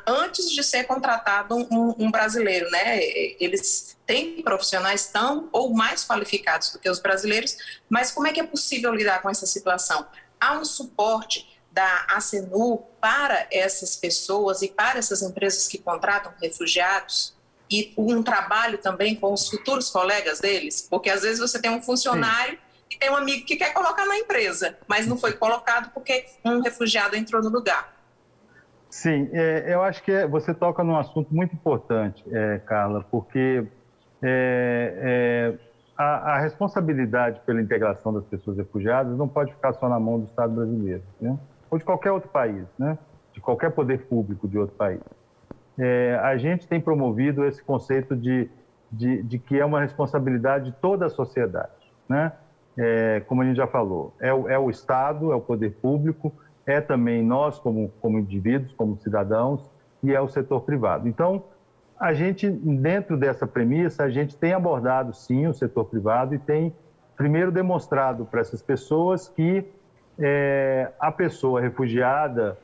antes de ser contratado um brasileiro, né? Eles têm profissionais tão ou mais qualificados do que os brasileiros, mas como é que é possível lidar com essa situação? Há um suporte da ACNUR para essas pessoas e para essas empresas que contratam refugiados? E um trabalho também com os futuros colegas deles, porque às vezes você tem um funcionário e tem um amigo que quer colocar na empresa, mas não foi colocado porque um refugiado entrou no lugar. Sim, eu acho que você toca num assunto muito importante, Carla, porque a responsabilidade pela integração das pessoas refugiadas não pode ficar só na mão do Estado brasileiro, né? Ou de qualquer outro país, né? De qualquer poder público de outro país. A gente tem promovido esse conceito de que é uma responsabilidade de toda a sociedade, né? Como a gente já falou, é o Estado, é o poder público, é também nós como indivíduos, como cidadãos, e é o setor privado. Então, a gente, dentro dessa premissa, a gente tem abordado, sim, o setor privado e tem, primeiro, demonstrado para essas pessoas que a pessoa refugiada,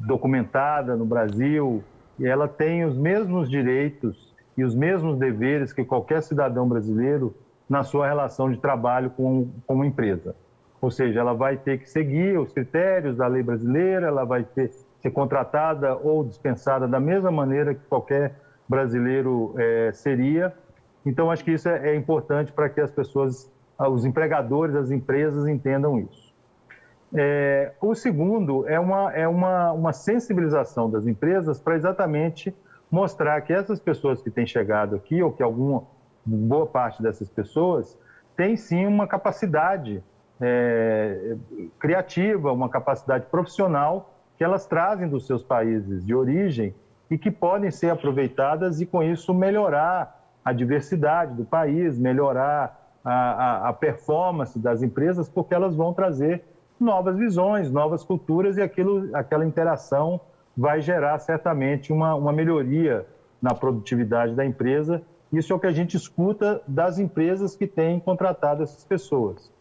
documentada no Brasil, e ela tem os mesmos direitos e os mesmos deveres que qualquer cidadão brasileiro na sua relação de trabalho com uma empresa. Ou seja, ela vai ter que seguir os critérios da lei brasileira, ela vai ser contratada ou dispensada da mesma maneira que qualquer brasileiro seria. Então, acho que isso é importante para que as pessoas, os empregadores, as empresas entendam isso. O segundo é uma sensibilização das empresas para exatamente mostrar que essas pessoas que têm chegado aqui, ou que boa parte dessas pessoas, tem sim uma capacidade criativa, uma capacidade profissional que elas trazem dos seus países de origem e que podem ser aproveitadas e, com isso, melhorar a diversidade do país, melhorar a performance das empresas, porque elas vão trazer novas visões, novas culturas e aquela interação vai gerar certamente uma melhoria na produtividade da empresa. Isso é o que a gente escuta das empresas que têm contratado essas pessoas.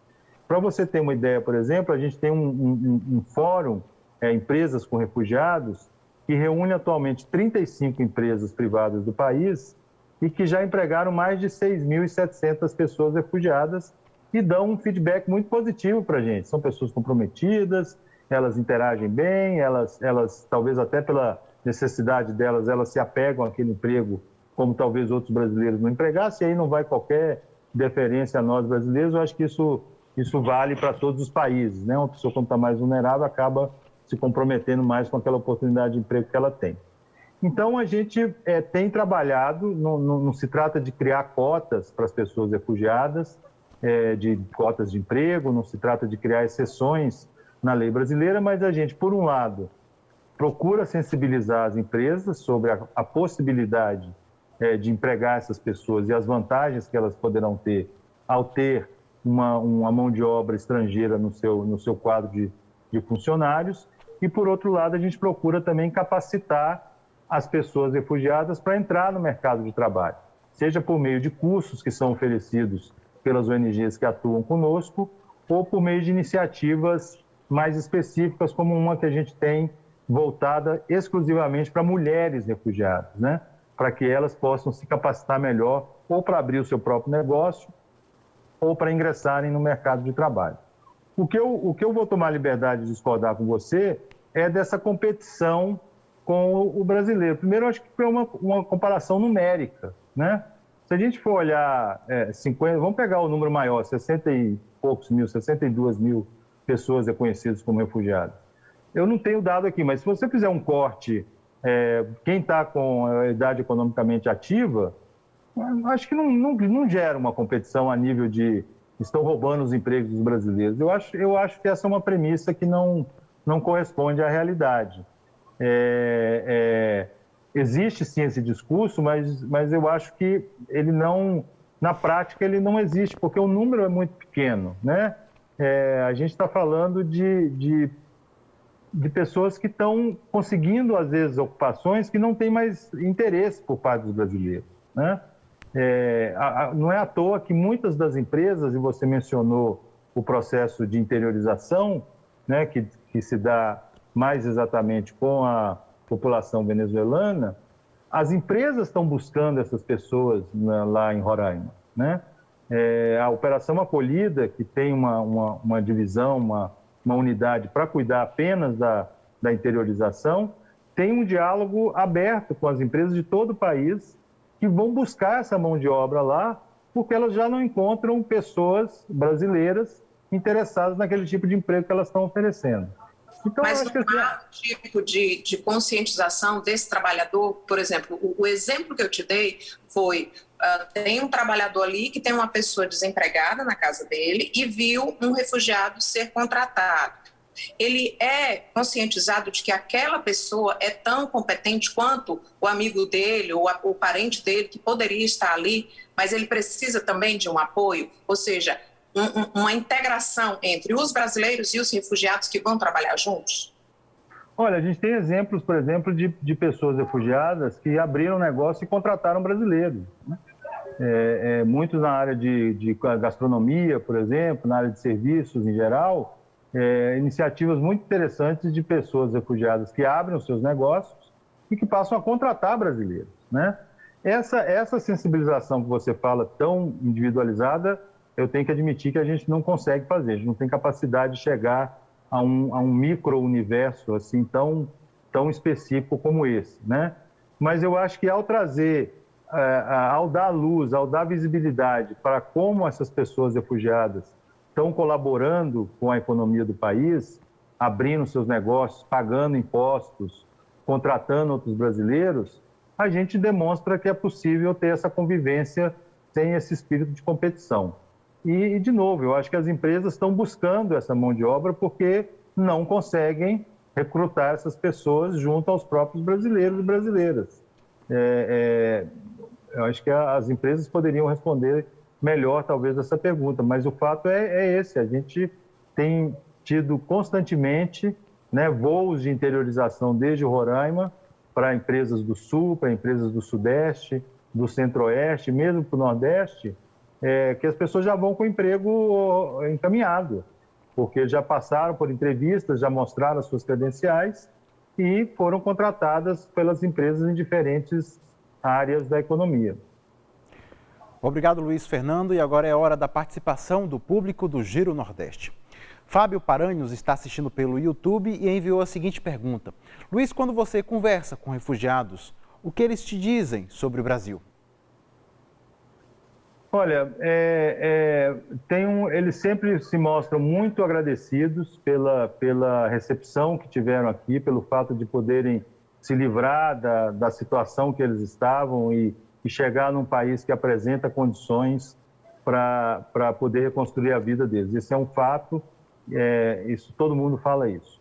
Para você ter uma ideia, por exemplo, a gente tem um fórum, Empresas com Refugiados, que reúne atualmente 35 empresas privadas do país e que já empregaram mais de 6.700 pessoas refugiadas e dão um feedback muito positivo para a gente. São pessoas comprometidas, elas interagem bem, elas talvez até pela necessidade delas, elas se apegam àquele emprego como talvez outros brasileiros não empregassem, e aí não vai qualquer deferência a nós brasileiros. Eu acho que isso vale para todos os países, né? Uma pessoa, quando está mais vulnerável, acaba se comprometendo mais com aquela oportunidade de emprego que ela tem. Então, a gente tem trabalhado, não se trata de criar cotas para as pessoas refugiadas, de cotas de emprego, não se trata de criar exceções na lei brasileira, mas a gente, por um lado, procura sensibilizar as empresas sobre a possibilidade de empregar essas pessoas e as vantagens que elas poderão ter ao ter uma mão de obra estrangeira no seu quadro de funcionários. E, por outro lado, a gente procura também capacitar as pessoas refugiadas para entrar no mercado de trabalho, seja por meio de cursos que são oferecidos pelas ONGs que atuam conosco, ou por meio de iniciativas mais específicas, como uma que a gente tem voltada exclusivamente para mulheres refugiadas, né? Para que elas possam se capacitar melhor, ou para abrir o seu próprio negócio, ou para ingressarem no mercado de trabalho. O que eu vou tomar liberdade de discordar com você é dessa competição com o brasileiro. Primeiro, eu acho que foi uma comparação numérica, né? Se a gente for olhar 50, vamos pegar o número maior, 60 e poucos mil, 62 mil pessoas reconhecidas como refugiadas. Eu não tenho dado aqui, mas se você fizer um corte, quem está com a idade economicamente ativa, acho que não gera uma competição a nível de estão roubando os empregos dos brasileiros. Eu acho que essa é uma premissa que não corresponde à realidade. Existe sim esse discurso, mas eu acho que ele não, na prática, ele não existe, porque o número é muito pequeno, né? A gente está falando de pessoas que estão conseguindo, às vezes, ocupações que não têm mais interesse por parte dos brasileiros, né? Não é à toa que muitas das empresas, e você mencionou o processo de interiorização, né, que se dá mais exatamente com a população venezuelana, as empresas estão buscando essas pessoas lá em Roraima, né? A Operação Acolhida, que tem uma divisão, uma unidade para cuidar apenas da interiorização, tem um diálogo aberto com as empresas de todo o país que vão buscar essa mão de obra lá, porque elas já não encontram pessoas brasileiras interessadas naquele tipo de emprego que elas estão oferecendo. Então, mas acho que não há tipo de conscientização desse trabalhador? Por exemplo, o exemplo que eu te dei foi, tem um trabalhador ali que tem uma pessoa desempregada na casa dele e viu um refugiado ser contratado. Ele é conscientizado de que aquela pessoa é tão competente quanto o amigo dele ou o parente dele que poderia estar ali, mas ele precisa também de um apoio, ou seja, uma integração entre os brasileiros e os refugiados que vão trabalhar juntos? Olha, a gente tem exemplos, por exemplo, de pessoas refugiadas que abriram negócio e contrataram brasileiros, né? Muitos na área de gastronomia, por exemplo, na área de serviços em geral, iniciativas muito interessantes de pessoas refugiadas que abrem os seus negócios e que passam a contratar brasileiros, né? Essa sensibilização que você fala tão individualizada, eu tenho que admitir que a gente não consegue fazer, a gente não tem capacidade de chegar a um micro-universo assim tão específico como esse, né? Mas eu acho que ao trazer, ao dar luz, ao dar visibilidade para como essas pessoas refugiadas estão colaborando com a economia do país, abrindo seus negócios, pagando impostos, contratando outros brasileiros, a gente demonstra que é possível ter essa convivência sem esse espírito de competição. E, de novo, eu acho que as empresas estão buscando essa mão de obra porque não conseguem recrutar essas pessoas junto aos próprios brasileiros e brasileiras. Eu acho que as empresas poderiam responder melhor, talvez, essa pergunta, mas o fato é esse: a gente tem tido constantemente, né, voos de interiorização desde o Roraima para empresas do Sul, para empresas do Sudeste, do Centro-Oeste, mesmo para o Nordeste, que as pessoas já vão com o emprego encaminhado, porque já passaram por entrevistas, já mostraram as suas credenciais e foram contratadas pelas empresas em diferentes áreas da economia. Obrigado, Luiz Fernando. E agora é hora da participação do público do Giro Nordeste. Fábio Paranhos está assistindo pelo YouTube e enviou a seguinte pergunta: Luiz, quando você conversa com refugiados, o que eles te dizem sobre o Brasil? Olha, eles sempre se mostram muito agradecidos pela recepção que tiveram aqui, pelo fato de poderem se livrar da situação que eles estavam e chegar num país que apresenta condições para poder reconstruir a vida deles. Esse é um fato, isso, todo mundo fala isso.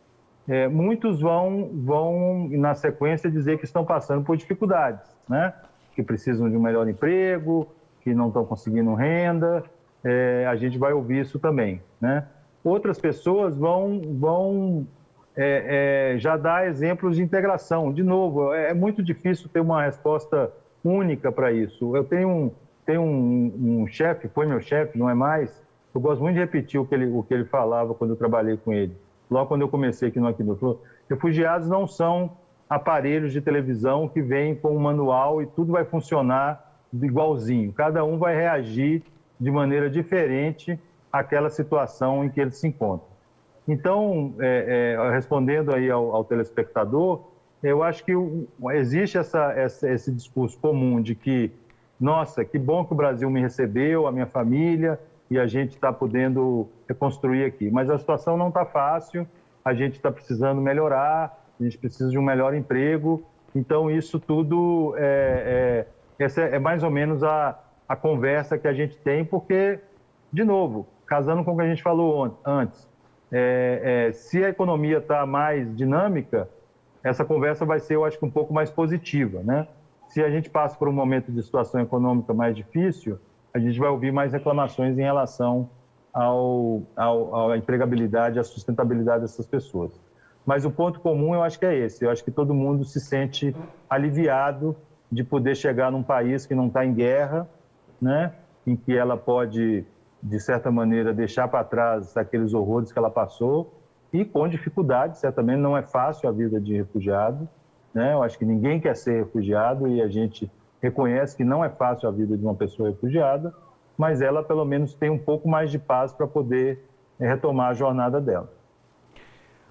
Muitos vão, na sequência, dizer que estão passando por dificuldades, né? que precisam de um melhor emprego, que não estão conseguindo renda, a gente vai ouvir isso também, né? Outras pessoas vão já dar exemplos de integração. De novo, é muito difícil ter uma resposta única para isso. Eu tenho um chefe, foi meu chefe, não é mais. Eu gosto muito de repetir o que ele falava quando eu trabalhei com ele. Logo quando eu comecei aqui no Acnur, falou: refugiados não são aparelhos de televisão que vêm com um manual e tudo vai funcionar igualzinho. Cada um vai reagir de maneira diferente àquela situação em que ele se encontra. Então, respondendo aí ao telespectador, eu acho que existe esse discurso comum de que, nossa, que bom que o Brasil me recebeu, a minha família, e a gente está podendo reconstruir aqui. Mas a situação não está fácil, a gente está precisando melhorar, a gente precisa de um melhor emprego. Então, isso tudo essa é mais ou menos a conversa que a gente tem, porque, de novo, casando com o que a gente falou antes, se a economia está mais dinâmica, essa conversa vai ser, eu acho que, um pouco mais positiva, né? Se a gente passa por um momento de situação econômica mais difícil, a gente vai ouvir mais reclamações em relação à empregabilidade, à sustentabilidade dessas pessoas. Mas o ponto comum, eu acho que é esse. Eu acho que todo mundo se sente aliviado de poder chegar num país que não está em guerra, né? Em que ela pode, de certa maneira, deixar para trás aqueles horrores que ela passou, e com dificuldade. Certamente não é fácil a vida de refugiado, né? Eu acho que ninguém quer ser refugiado, e a gente reconhece que não é fácil a vida de uma pessoa refugiada, mas ela pelo menos tem um pouco mais de paz para poder retomar a jornada dela.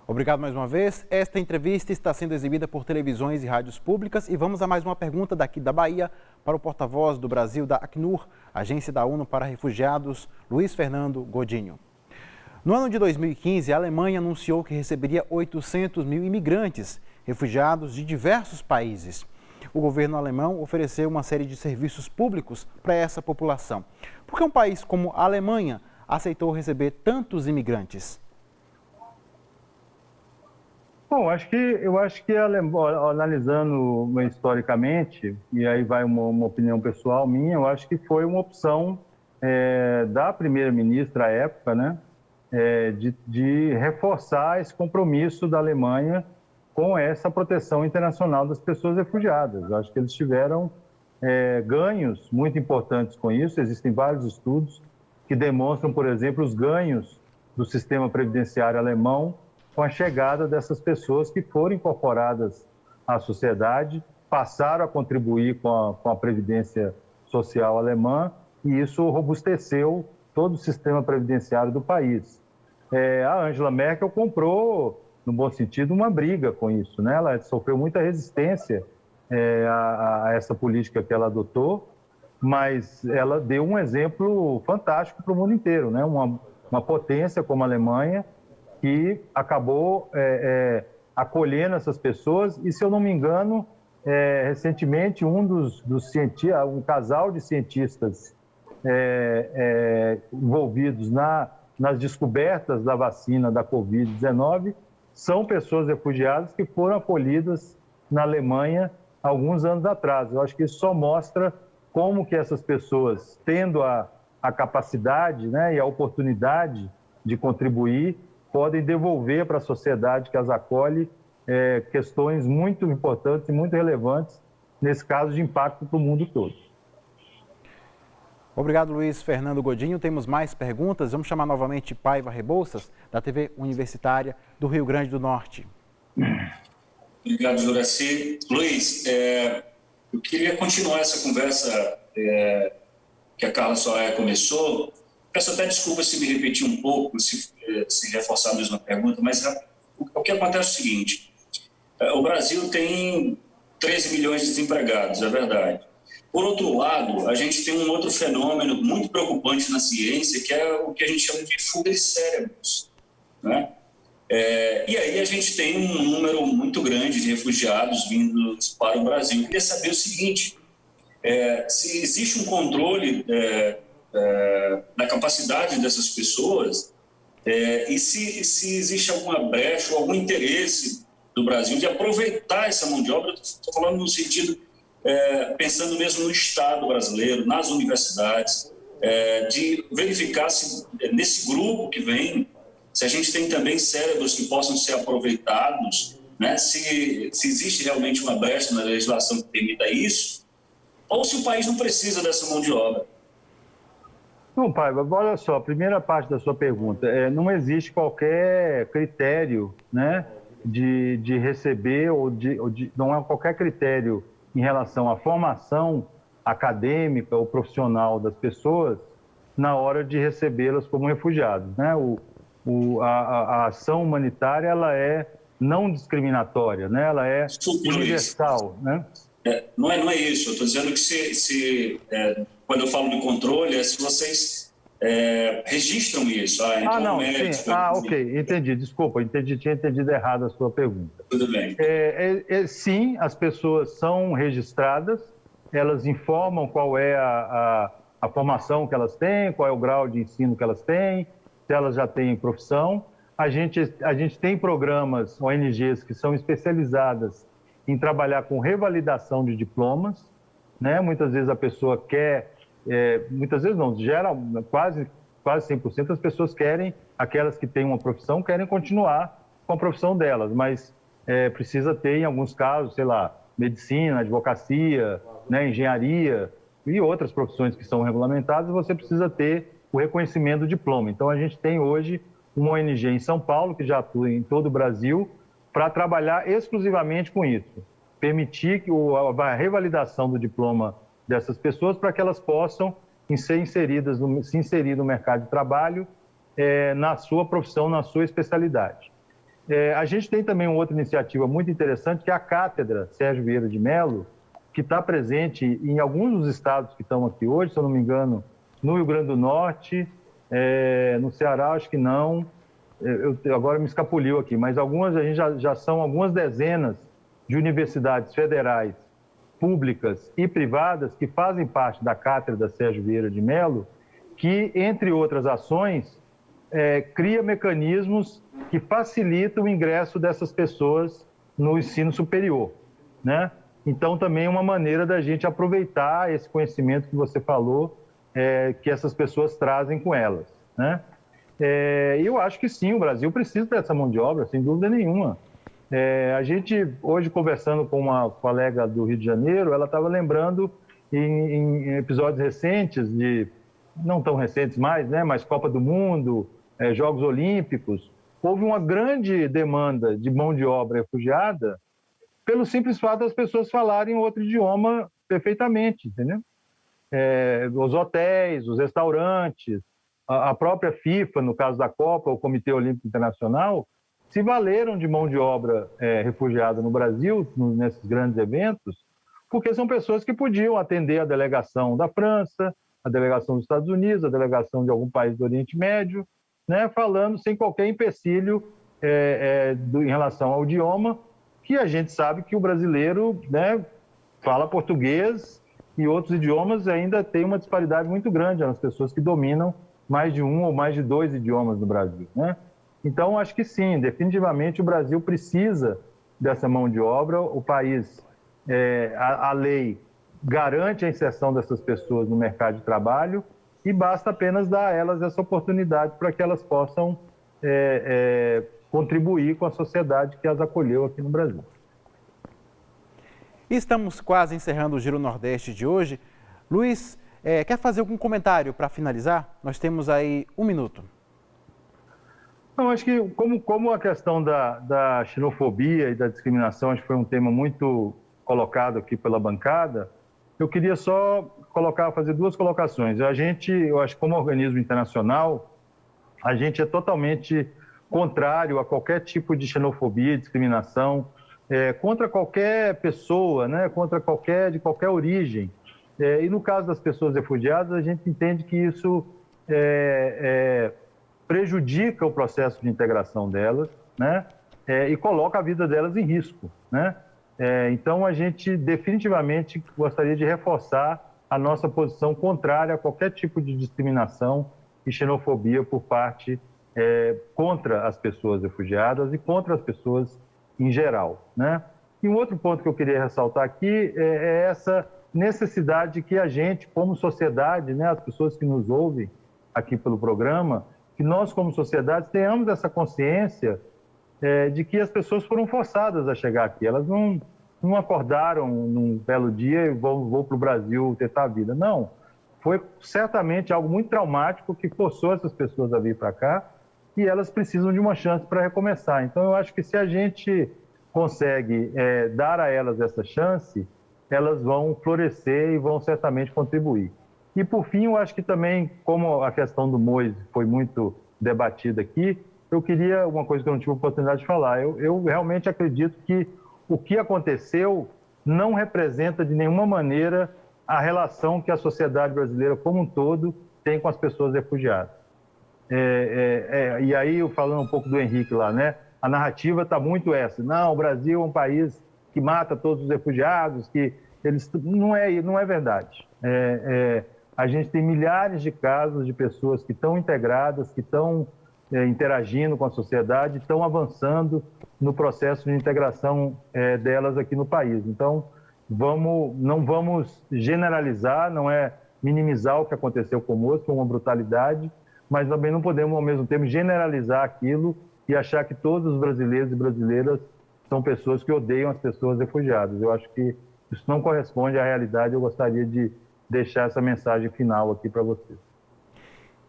Obrigado mais uma vez. Esta entrevista está sendo exibida por televisões e rádios públicas. E vamos a mais uma pergunta daqui da Bahia para o porta-voz do Brasil da Acnur, Agência da ONU para Refugiados, Luiz Fernando Godinho. No ano de 2015, a Alemanha anunciou que receberia 800 mil imigrantes, refugiados de diversos países. O governo alemão ofereceu uma série de serviços públicos para essa população. Por que um país como a Alemanha aceitou receber tantos imigrantes? Bom, eu acho que analisando historicamente, e aí vai uma opinião pessoal minha, eu acho que foi uma opção da primeira-ministra à época, né, de reforçar esse compromisso da Alemanha com essa proteção internacional das pessoas refugiadas. Eu acho que eles tiveram ganhos muito importantes com isso. Existem vários estudos que demonstram, por exemplo, os ganhos do sistema previdenciário alemão com a chegada dessas pessoas que foram incorporadas à sociedade, passaram a contribuir com a previdência social alemã, e isso robusteceu todo o sistema previdenciário do país. A Angela Merkel comprou, no bom sentido, uma briga com isso, né? Ela sofreu muita resistência a essa política que ela adotou, mas ela deu um exemplo fantástico para o mundo inteiro, né? Uma potência como a Alemanha, que acabou acolhendo essas pessoas. E, se eu não me engano, recentemente um casal de cientistas envolvidos nas descobertas da vacina da Covid-19 são pessoas refugiadas que foram acolhidas na Alemanha alguns anos atrás. Eu acho que isso só mostra como que essas pessoas, tendo a capacidade, né, e a oportunidade de contribuir, podem devolver para a sociedade que as acolhe questões muito importantes e muito relevantes, nesse caso de impacto para o mundo todo. Obrigado, Luiz Fernando Godinho. Temos mais perguntas. Vamos chamar novamente Paiva Rebouças, da TV Universitária do Rio Grande do Norte. Obrigado, Juraci. Luiz, eu queria continuar essa conversa que a Carla Soraya começou. Peço até desculpa se me repetir um pouco, se reforçar a mesma pergunta, mas o que acontece é o seguinte: o Brasil tem 13 milhões de desempregados, é verdade. Por outro lado, a gente tem um outro fenômeno muito preocupante na ciência, que é o que a gente chama de fuga de cérebros, né? E aí a gente tem um número muito grande de refugiados vindos para o Brasil. Eu queria saber o seguinte: se existe um controle da capacidade dessas pessoas, e se existe alguma brecha ou algum interesse do Brasil de aproveitar essa mão de obra. Estou falando no sentido pensando mesmo no Estado brasileiro, nas universidades, de verificar se nesse grupo que vem, se a gente tem também cérebros que possam ser aproveitados, né? Se existe realmente uma brecha na legislação que permita isso, ou se o país não precisa dessa mão de obra. Não, Paiva, olha só, a primeira parte da sua pergunta, não existe qualquer critério, né, de receber não há qualquer critério em relação à formação acadêmica ou profissional das pessoas na hora de recebê-las como refugiados, né? A ação humanitária, ela é não discriminatória, né? Ela é universal, né? Não é isso. Eu estou dizendo que quando eu falo de controle, é se vocês registram isso. Então não, médico, sim. Ok, entendi. Desculpa, tinha entendido errado a sua pergunta. Tudo bem. Sim, as pessoas são registradas, elas informam qual é a formação que elas têm, qual é o grau de ensino que elas têm, se elas já têm profissão. A gente tem programas, ONGs, que são especializadas em trabalhar com revalidação de diplomas, né? Muitas vezes a pessoa quer, muitas vezes não, quase 100% das pessoas querem, aquelas que têm uma profissão, querem continuar com a profissão delas, mas precisa ter, em alguns casos, sei lá, medicina, advocacia, né, engenharia e outras profissões que são regulamentadas, você precisa ter o reconhecimento do diploma. Então, a gente tem hoje uma ONG em São Paulo, que já atua em todo o Brasil, para trabalhar exclusivamente com isso. Permitir a revalidação do diploma dessas pessoas para que elas possam se inserir no mercado de trabalho na sua profissão, na sua especialidade. A gente tem também uma outra iniciativa muito interessante, que é a Cátedra Sérgio Vieira de Mello, que está presente em alguns dos estados que estão aqui hoje, se eu não me engano, no Rio Grande do Norte, no Ceará, acho que não, agora me escapuliu aqui, mas algumas, a gente já são algumas dezenas de universidades federais, públicas e privadas que fazem parte da Cátedra Sérgio Vieira de Mello, que, entre outras ações, cria mecanismos que facilitam o ingresso dessas pessoas no ensino superior, né? Então, também é uma maneira da gente aproveitar esse conhecimento que você falou, que essas pessoas trazem com elas, né? Eu acho que sim, o Brasil precisa dessa mão de obra, sem dúvida nenhuma. A gente, hoje, conversando com uma colega do Rio de Janeiro, ela estava lembrando em episódios recentes, não tão recentes mais, né, mas Copa do Mundo, Jogos Olímpicos, houve uma grande demanda de mão de obra refugiada pelo simples fato das pessoas falarem outro idioma perfeitamente, entendeu? Os hotéis, os restaurantes, a própria FIFA, no caso da Copa, o Comitê Olímpico Internacional, se valeram de mão de obra refugiada no Brasil, nesses grandes eventos, porque são pessoas que podiam atender a delegação da França, a delegação dos Estados Unidos, a delegação de algum país do Oriente Médio, né, falando sem qualquer empecilho em relação ao idioma, que a gente sabe que o brasileiro, né, fala português e outros idiomas, ainda tem uma disparidade muito grande nas pessoas que dominam mais de um ou mais de dois idiomas no Brasil, né? Então, acho que sim, definitivamente o Brasil precisa dessa mão de obra. O país, a lei garante a inserção dessas pessoas no mercado de trabalho e basta apenas dar a elas essa oportunidade para que elas possam contribuir com a sociedade que as acolheu aqui no Brasil. Estamos quase encerrando o Giro Nordeste de hoje. Luiz, quer fazer algum comentário para finalizar? Nós temos aí 1 minuto. Não, acho que como a questão da xenofobia e da discriminação acho que foi um tema muito colocado aqui pela bancada, eu queria só fazer 2 colocações. Eu acho que como organismo internacional, a gente é totalmente contrário a qualquer tipo de xenofobia e discriminação contra qualquer pessoa, né, de qualquer origem. E no caso das pessoas refugiadas, a gente entende que isso prejudica o processo de integração delas, né? E coloca a vida delas em risco, né? Então, a gente definitivamente gostaria de reforçar a nossa posição contrária a qualquer tipo de discriminação e xenofobia por parte contra as pessoas refugiadas e contra as pessoas em geral, né? E um outro ponto que eu queria ressaltar aqui é essa necessidade que a gente, como sociedade, né, as pessoas que nos ouvem aqui pelo programa, que nós, como sociedade, tenhamos essa consciência de que as pessoas foram forçadas a chegar aqui. Elas não acordaram num belo dia e vou para o Brasil tentar a vida. Não. Foi certamente algo muito traumático que forçou essas pessoas a vir para cá e elas precisam de uma chance para recomeçar. Então, eu acho que se a gente consegue dar a elas essa chance, elas vão florescer e vão certamente contribuir. E, por fim, eu acho que também, como a questão do MOIS foi muito debatida aqui, eu queria uma coisa que eu não tive a oportunidade de falar. Eu realmente acredito que o que aconteceu não representa de nenhuma maneira a relação que a sociedade brasileira como um todo tem com as pessoas refugiadas. E aí, falando um pouco do Henrique lá, né? A narrativa está muito essa. Não, o Brasil é um país que mata todos os refugiados, que eles... Não é verdade. A gente tem milhares de casos de pessoas que estão integradas, que estão interagindo com a sociedade, estão avançando no processo de integração delas aqui no país. Então, não vamos generalizar, não é minimizar o que aconteceu conosco, foi uma brutalidade, mas também não podemos, ao mesmo tempo, generalizar aquilo e achar que todos os brasileiros e brasileiras são pessoas que odeiam as pessoas refugiadas. Eu acho que isso não corresponde à realidade. Eu gostaria de deixar essa mensagem final aqui para vocês.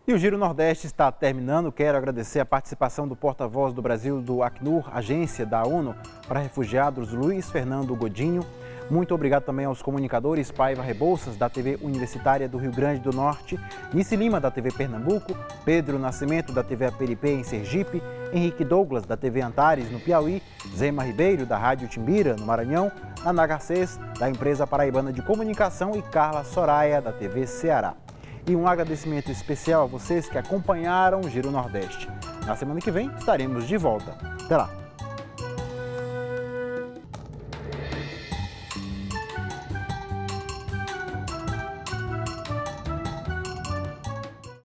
E o Giro Nordeste está terminando. Quero agradecer a participação do porta-voz do Brasil do Acnur, agência da ONU para refugiados, Luiz Fernando Godinho. Muito obrigado também aos comunicadores Paiva Rebouças, da TV Universitária do Rio Grande do Norte, Nice Lima, da TV Pernambuco, Pedro Nascimento, da TV Aperipê, em Sergipe, Henrique Douglas, da TV Antares, no Piauí, Zema Ribeiro, da Rádio Timbira, no Maranhão, Ana Garcês, da Empresa Paraibana de Comunicação e Carla Soraya, da TV Ceará. E um agradecimento especial a vocês que acompanharam o Giro Nordeste. Na semana que vem estaremos de volta. Até lá!